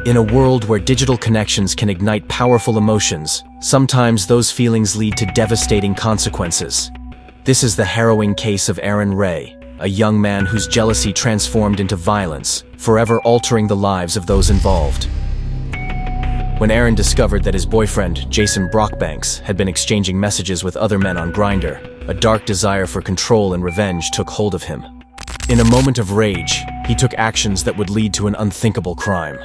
In a world where digital connections can ignite powerful emotions, sometimes those feelings lead to devastating consequences. This is the harrowing case of Aaron Ray, a young man whose jealousy transformed into violence, forever altering the lives of those involved. When Aaron discovered that his boyfriend, Jason Brockbanks, had been exchanging messages with other men on Grindr, a dark desire for control and revenge took hold of him. In a moment of rage, he took actions that would lead to an unthinkable crime.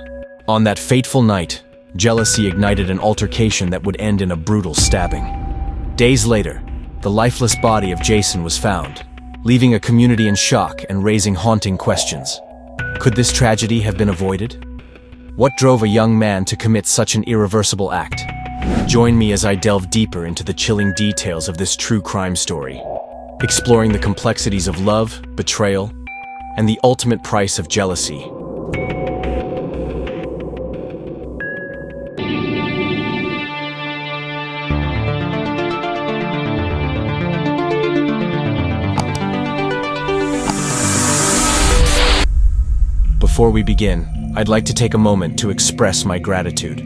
On that fateful night, jealousy ignited an altercation that would end in a brutal stabbing. Days later, the lifeless body of Jason was found, leaving a community in shock and raising haunting questions. Could this tragedy have been avoided? What drove a young man to commit such an irreversible act? Join me as I delve deeper into the chilling details of this true crime story, exploring the complexities of love, betrayal, and the ultimate price of jealousy. Before we begin, I'd like to take a moment to express my gratitude.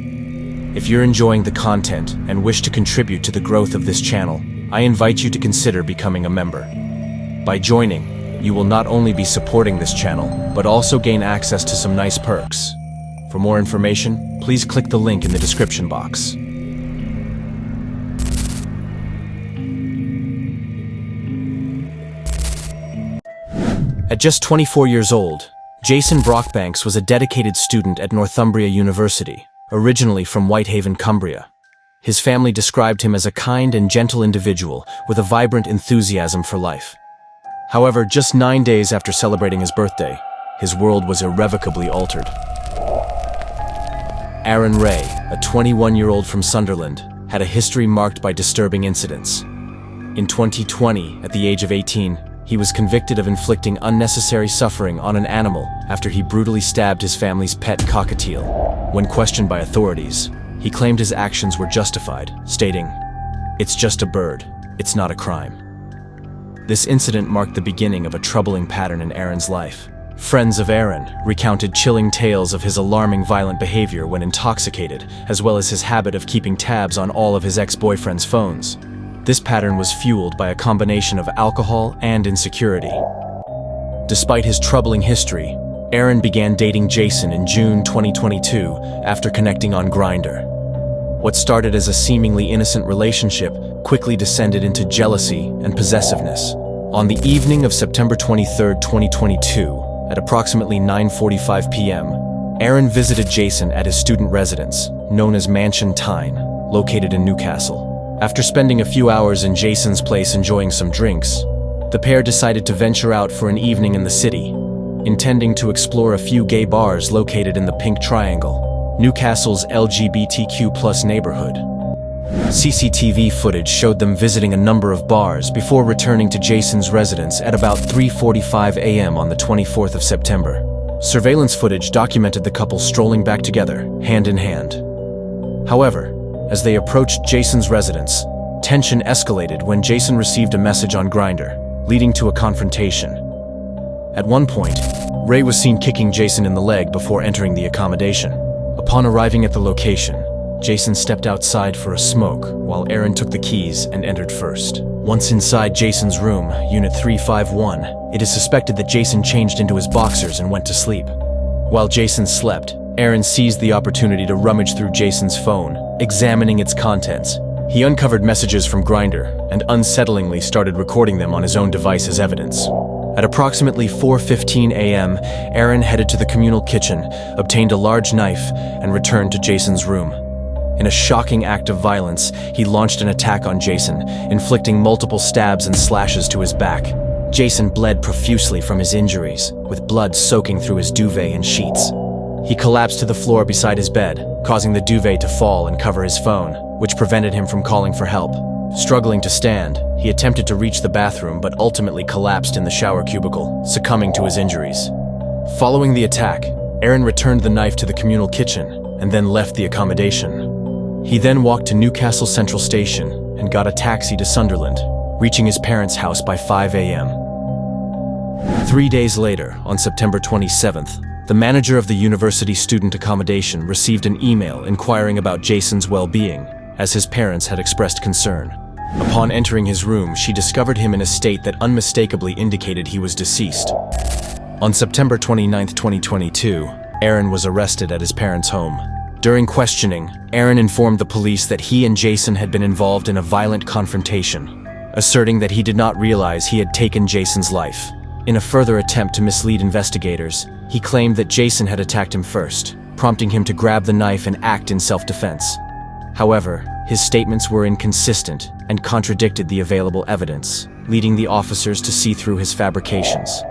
If you're enjoying the content and wish to contribute to the growth of this channel, I invite you to consider becoming a member. By joining, you will not only be supporting this channel, but also gain access to some nice perks. For more information, please click the link in the description box. At just 24 years old, Jason Brockbanks was a dedicated student at Northumbria University, originally from Whitehaven, Cumbria. His family described him as a kind and gentle individual with a vibrant enthusiasm for life. However, just 9 days after celebrating his birthday, his world was irrevocably altered. Aaron Ray, a 21-year-old from Sunderland, had a history marked by disturbing incidents. In 2020, at the age of 18, he was convicted of inflicting unnecessary suffering on an animal after he brutally stabbed his family's pet cockatiel. When questioned by authorities, he claimed his actions were justified, stating, "It's just a bird, it's not a crime." This incident marked the beginning of a troubling pattern in Aaron's life. Friends of Aaron recounted chilling tales of his alarming violent behavior when intoxicated, as well as his habit of keeping tabs on all of his ex-boyfriend's phones. This pattern was fueled by a combination of alcohol and insecurity. Despite his troubling history, Aaron began dating Jason in June 2022 after connecting on Grindr. What started as a seemingly innocent relationship quickly descended into jealousy and possessiveness. On the evening of September 23, 2022, at approximately 9:45 p.m., Aaron visited Jason at his student residence, known as Mansion Tyne, located in Newcastle. After spending a few hours in Jason's place enjoying some drinks, the pair decided to venture out for an evening in the city, intending to explore a few gay bars located in the Pink Triangle, Newcastle's LGBTQ+ neighborhood. CCTV footage showed them visiting a number of bars before returning to Jason's residence at about 3:45 a.m. on the 24th of September. Surveillance footage documented the couple strolling back together, hand in hand. However, as they approached Jason's residence, tension escalated when Jason received a message on Grindr, leading to a confrontation. At one point, Ray was seen kicking Jason in the leg before entering the accommodation. Upon arriving at the location, Jason stepped outside for a smoke while Aaron took the keys and entered first. Once inside Jason's room, Unit 351, it is suspected that Jason changed into his boxers and went to sleep. While Jason slept, Aaron seized the opportunity to rummage through Jason's phone, examining its contents. He uncovered messages from Grindr and unsettlingly started recording them on his own device as evidence. At approximately 4:15 a.m., Aaron headed to the communal kitchen, obtained a large knife, and returned to Jason's room. In a shocking act of violence, he launched an attack on Jason, inflicting multiple stabs and slashes to his back. Jason bled profusely from his injuries, with blood soaking through his duvet and sheets. He collapsed to the floor beside his bed, causing the duvet to fall and cover his phone, which prevented him from calling for help. Struggling to stand, he attempted to reach the bathroom but ultimately collapsed in the shower cubicle, succumbing to his injuries. Following the attack, Aaron returned the knife to the communal kitchen and then left the accommodation. He then walked to Newcastle Central Station and got a taxi to Sunderland, reaching his parents' house by 5 a.m. 3 days later, on September 27th, The manager of the university student accommodation received an email inquiring about Jason's well-being, as his parents had expressed concern. Upon entering his room, she discovered him in a state that unmistakably indicated he was deceased. On September 29, 2022, Aaron was arrested at his parents' home. During questioning, Aaron informed the police that he and Jason had been involved in a violent confrontation, asserting that he did not realize he had taken Jason's life. In a further attempt to mislead investigators, he claimed that Jason had attacked him first, prompting him to grab the knife and act in self-defense. However, his statements were inconsistent and contradicted the available evidence, leading the officers to see through his fabrications.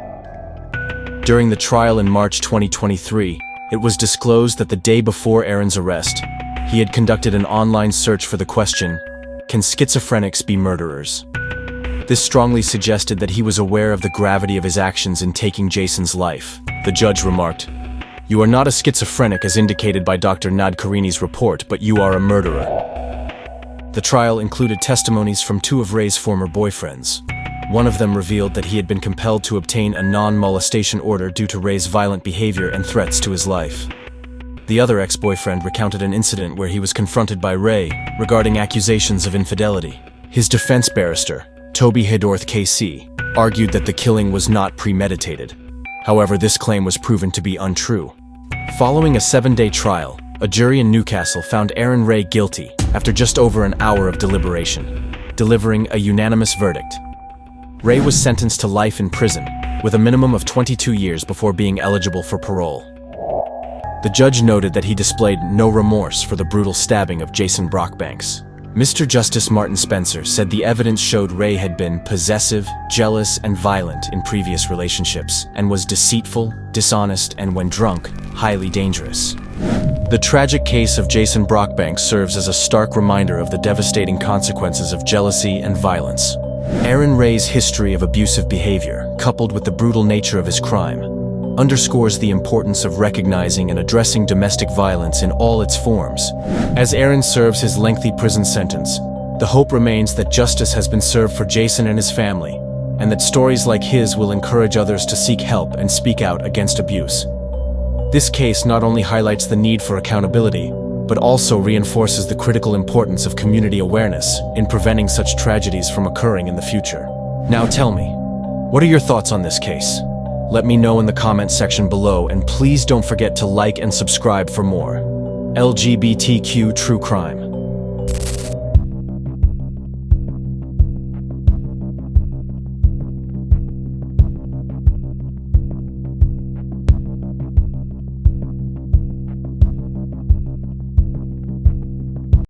During the trial in March 2023, it was disclosed that the day before Aaron's arrest, he had conducted an online search for the question, "Can schizophrenics be murderers?" This strongly suggested that he was aware of the gravity of his actions in taking Jason's life. The judge remarked, "You are not a schizophrenic as indicated by Dr. Nadkarini's report, but you are a murderer." The trial included testimonies from two of Ray's former boyfriends. One of them revealed that he had been compelled to obtain a non-molestation order due to Ray's violent behavior and threats to his life. The other ex-boyfriend recounted an incident where he was confronted by Ray regarding accusations of infidelity. His defense barrister, Toby Hedorth KC, argued that the killing was not premeditated. However, this claim was proven to be untrue. Following a 7-day trial, a jury in Newcastle found Aaron Ray guilty after just over an hour of deliberation, delivering a unanimous verdict. Ray was sentenced to life in prison, with a minimum of 22 years before being eligible for parole. The judge noted that he displayed no remorse for the brutal stabbing of Jason Brockbanks. Mr. Justice Martin Spencer said the evidence showed Ray had been possessive, jealous, and violent in previous relationships, and was deceitful, dishonest, and when drunk, highly dangerous. The tragic case of Jason Brockbanks serves as a stark reminder of the devastating consequences of jealousy and violence. Aaron Ray's history of abusive behavior, coupled with the brutal nature of his crime, underscores the importance of recognizing and addressing domestic violence in all its forms. As Aaron serves his lengthy prison sentence, the hope remains that justice has been served for Jason and his family, and that stories like his will encourage others to seek help and speak out against abuse. This case not only highlights the need for accountability, but also reinforces the critical importance of community awareness in preventing such tragedies from occurring in the future. Now tell me, what are your thoughts on this case? Let me know in the comments section below, and please don't forget to like and subscribe for more LGBTQ true crime.